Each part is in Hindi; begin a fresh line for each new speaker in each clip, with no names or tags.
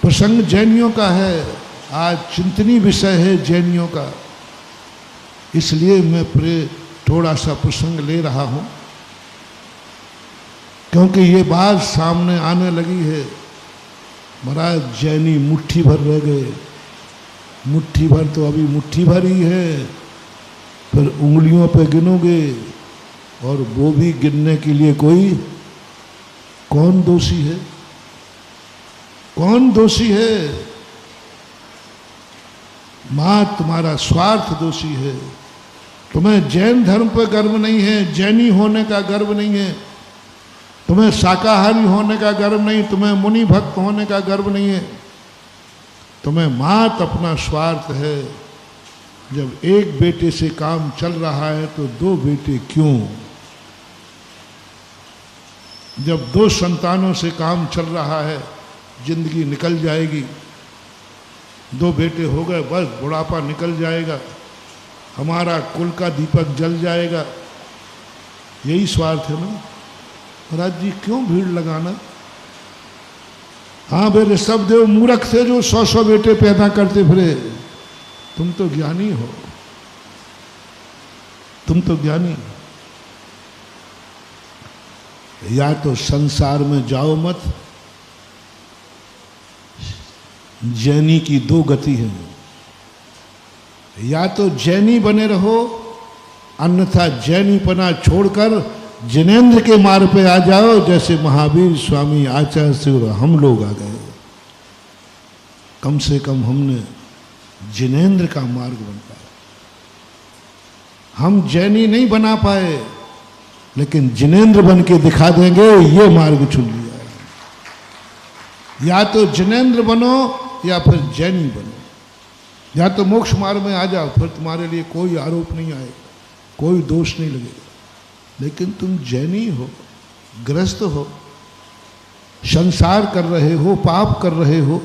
प्रसंग जैनियों का है, आज चिंतनीय विषय है जैनियों का, इसलिए मैं थोड़ा सा प्रसंग ले रहा हूँ, क्योंकि ये बात सामने आने लगी है। महाराज जैनी मुट्ठी भर रह गए, मुट्ठी भर तो अभी मुट्ठी भर ही है, फिर उंगलियों पे गिनोगे, और वो भी गिनने के लिए कौन दोषी है? कौन दोषी है? मां तुम्हारा स्वार्थ दोषी है। तुम्हें जैन धर्म पर गर्व नहीं है, जैनी होने का गर्व नहीं है, तुम्हें शाकाहारी होने का गर्व नहीं, तुम्हें मुनि भक्त होने का गर्व नहीं है, तुम्हें मात अपना स्वार्थ है। जब एक बेटे से काम चल रहा है तो दो बेटे क्यों? जब दो संतानों से काम चल रहा है, जिंदगी निकल जाएगी, दो बेटे हो गए बस बुढ़ापा निकल जाएगा, हमारा कुल का दीपक जल जाएगा, यही स्वार्थ है ना। महाराज जी क्यों भीड़ लगाना? हाँ भाई ऋषभ देव मूर्ख थे जो 100 बेटे पैदा करते फिरे, तुम तो ज्ञानी हो, तुम तो ज्ञानी। या तो संसार में जाओ मत, जैनी की दो गति है, या तो जैनी बने रहो, अन्यथा जैनीपना छोड़कर जिनेंद्र के मार्ग पे आ जाओ, जैसे महावीर स्वामी आचार्य से और हम लोग आ गए। कम से कम हमने जिनेंद्र का मार्ग बन पाया। हम जैनी नहीं बना पाए, लेकिन जिनेंद्र बन के दिखा देंगे, ये मार्ग चुन लिया। या तो जिनेंद्र बनो या फिर जैनी बनो, या तो मोक्ष मार्ग में आ जाओ, फिर तुम्हारे लिए कोई आरोप नहीं आएगा, कोई दोष नहीं लगेगा। लेकिन तुम जैनी हो, ग्रस्त हो, संसार कर रहे हो, पाप कर रहे हो,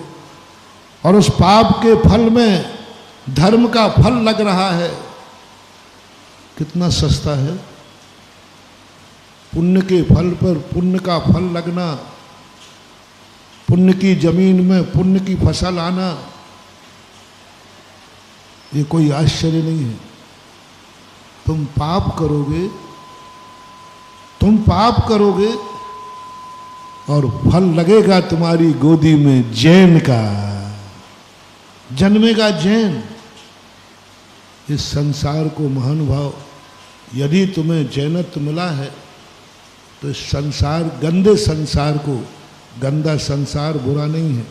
और उस पाप के फल में धर्म का फल लग रहा है। कितना सस्ता है पुण्य के फल पर पुण्य का फल लगना, पुण्य की जमीन में पुण्य की फसल आना, ये कोई आश्चर्य नहीं है। तुम पाप करोगे, तुम पाप करोगे और फल लगेगा तुम्हारी गोदी में जैन का, जन्मेगा जैन। इस संसार को महानुभाव, यदि तुम्हें जैनत्व मिला है तो इस संसार, गंदे संसार को, गंदा संसार बुरा नहीं है।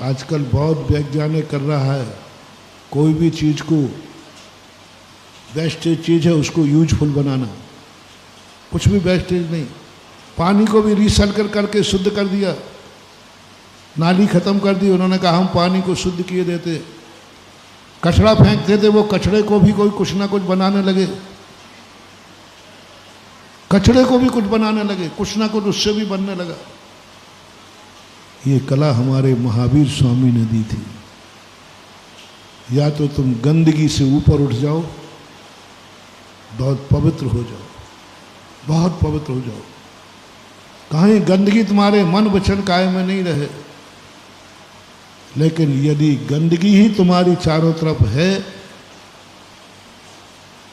आजकल बहुत वैज्ञानिक कर रहा है, कोई भी चीज को, वेस्टेज चीज है उसको यूजफुल बनाना, कुछ भी वेस्टेज नहीं। पानी को भी रिसाइकल करके शुद्ध कर दिया, नाली खत्म कर दी, उन्होंने कहा हम पानी को शुद्ध किए देते। कचरा फेंकते थे, वो कचड़े को भी कोई कुछ ना कुछ बनाने लगे, कचड़े को भी कुछ बनाने लगे, कुछ ना कुछ उससे भी बनने लगा। ये कला हमारे महावीर स्वामी ने दी थी। या तो तुम गंदगी से ऊपर उठ जाओ, बहुत पवित्र हो जाओ, बहुत पवित्र हो जाओ, कहीं गंदगी तुम्हारे मन वचन काया में नहीं रहे। लेकिन यदि गंदगी ही तुम्हारी चारों तरफ है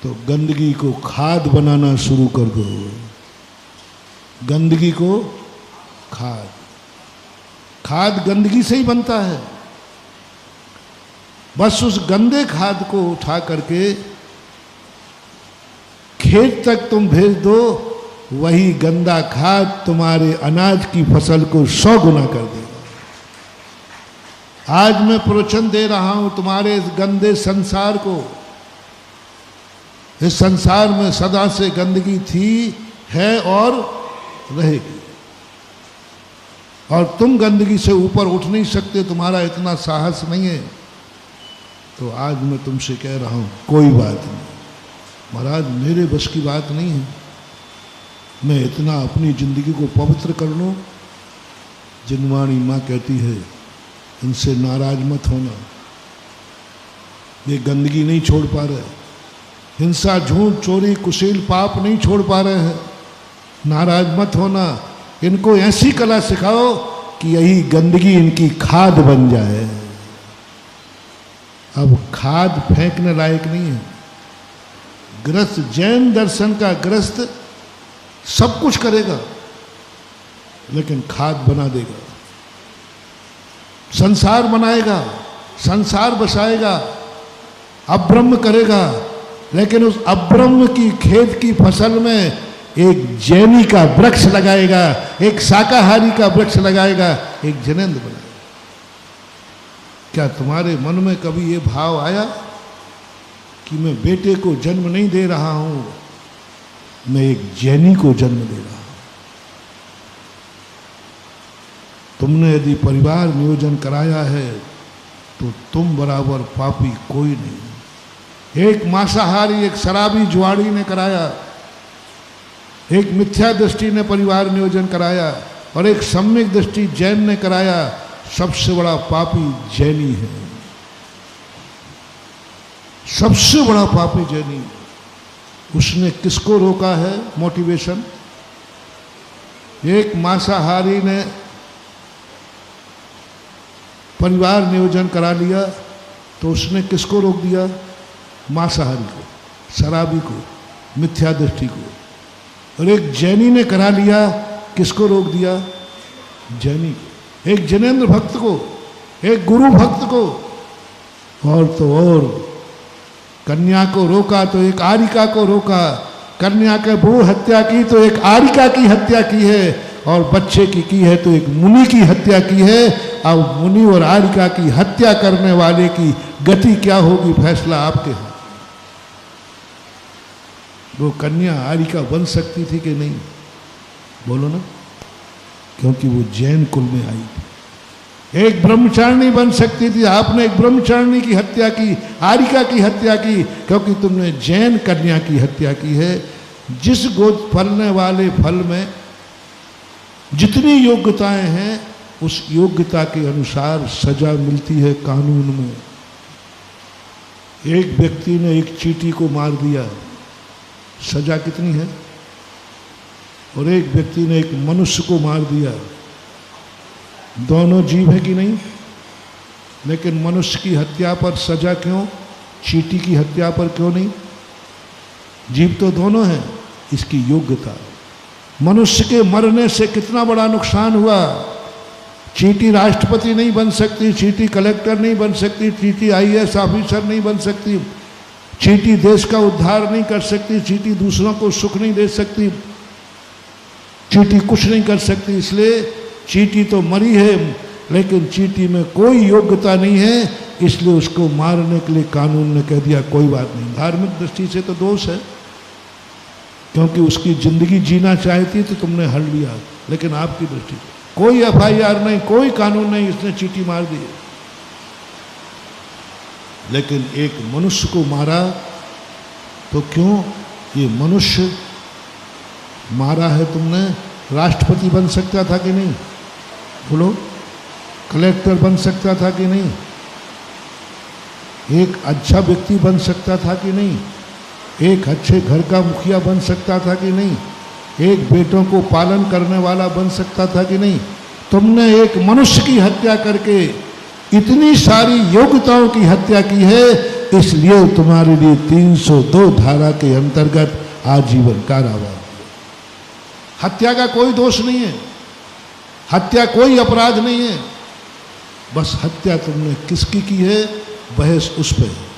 तो गंदगी को खाद बनाना शुरू कर दो, गंदगी को खाद, खाद गंदगी से ही बनता है। बस उस गंदे खाद को उठा करके खेत तक तुम भेज दो, वही गंदा खाद तुम्हारे अनाज की फसल को 100 गुना कर देगा। आज मैं प्रवचन दे रहा हूं तुम्हारे इस गंदे संसार को। इस संसार में सदा से गंदगी थी, है और रहेगी, और तुम गंदगी से ऊपर उठ नहीं सकते, तुम्हारा इतना साहस नहीं है। तो आज मैं तुमसे कह रहा हूं, कोई बात नहीं महाराज, मेरे बस की बात नहीं है, मैं इतना अपनी जिंदगी को पवित्र कर लूं। जिनवाणी माँ कहती है इनसे नाराज मत होना, ये गंदगी नहीं छोड़ पा रहे, हिंसा झूठ चोरी कुशील पाप नहीं छोड़ पा रहे हैं, नाराज मत होना। इनको ऐसी कला सिखाओ कि यही गंदगी इनकी खाद बन जाए। अब खाद फेंकने लायक नहीं है। ग्रस्त, जैन दर्शन का ग्रस्त सब कुछ करेगा लेकिन खाद बना देगा, संसार बनाएगा, संसार बसाएगा, अब्रह्म करेगा, लेकिन उस अब्रह्म की खेत की फसल में एक जैनी का वृक्ष लगाएगा, एक शाकाहारी का वृक्ष लगाएगा, एक जिनेंद्र बनाएगा। क्या तुम्हारे मन में कभी ये भाव आया कि मैं बेटे को जन्म नहीं दे रहा हूं, मैं एक जैनी को जन्म दे रहा हूं? तुमने यदि परिवार नियोजन कराया है तो तुम बराबर पापी कोई नहीं। एक मांसाहारी, एक शराबी जुआड़ी ने कराया, एक मिथ्या दृष्टि ने परिवार नियोजन कराया और एक सम्यक दृष्टि जैन ने कराया। सबसे बड़ा पापी जैनी है, सबसे बड़ा पापी जैनी। उसने किसको रोका है? मोटिवेशन। एक मांसाहारी ने परिवार नियोजन करा लिया तो उसने किसको रोक दिया? मांसाहारी को, शराबी को, मिथ्या दृष्टि को। और एक जैनी ने करा लिया, किसको रोक दिया? जैनी को, एक जिनेंद्र भक्त को, एक गुरु भक्त को। और तो और कन्या को रोका तो एक आरिका को रोका, कन्या के भ्रूण हत्या की तो एक आरिका की हत्या की है, और बच्चे की है तो एक मुनि की हत्या की है। अब मुनि और आरिका की हत्या करने वाले की गति क्या होगी, फैसला आपके हाथ। वो कन्या आरिका बन सकती थी कि नहीं? बोलो ना, क्योंकि वो जैन कुल में आई थी। एक ब्रह्मचारिणी बन सकती थी, आपने एक ब्रह्मचारिणी की हत्या की, आरिका की हत्या की, क्योंकि तुमने जैन कन्या की हत्या की है। जिस गोद फलने वाले फल में जितनी योग्यताएं हैं, उस योग्यता के अनुसार सजा मिलती है कानून में। एक व्यक्ति ने एक चींटी को मार दिया, सजा कितनी है? और एक व्यक्ति ने एक मनुष्य को मार दिया, दोनों जीव है कि नहीं? लेकिन मनुष्य की हत्या पर सजा क्यों, चींटी की हत्या पर क्यों नहीं? जीव तो दोनों हैं। इसकी योग्यता। मनुष्य के मरने से कितना बड़ा नुकसान हुआ। चींटी राष्ट्रपति नहीं बन सकती, चींटी कलेक्टर नहीं बन सकती, चींटी आईएएस ऑफिसर नहीं बन सकती, चींटी देश का उद्धार नहीं कर सकती, चींटी दूसरों को सुख नहीं दे सकती, चींटी कुछ नहीं कर सकती। इसलिए चींटी तो मरी है, लेकिन चींटी में कोई योग्यता नहीं है, इसलिए उसको मारने के लिए कानून ने कह दिया कोई बात नहीं। धार्मिक दृष्टि से तो दोष है, क्योंकि उसकी जिंदगी जीना चाहती तो तुमने हर लिया, लेकिन आपकी दृष्टि कोई एफआईआर नहीं, कोई कानून नहीं, इसने चींटी मार दी। लेकिन एक मनुष्य को मारा तो क्यों? ये मनुष्य मारा है तुमने, राष्ट्रपति बन सकता था कि नहीं? बोलो, कलेक्टर बन सकता था कि नहीं? एक अच्छा व्यक्ति बन सकता था कि नहीं? एक अच्छे घर का मुखिया बन सकता था कि नहीं? एक बेटों को पालन करने वाला बन सकता था कि नहीं? तुमने एक मनुष्य की हत्या करके इतनी सारी योग्यताओं की हत्या की है, इसलिए तुम्हारे लिए 302 धारा के अंतर्गत आजीवन कारावास। हत्या का कोई दोष नहीं है, हत्या कोई अपराध नहीं है, बस हत्या तुमने किसकी की है, बहस उस पर है।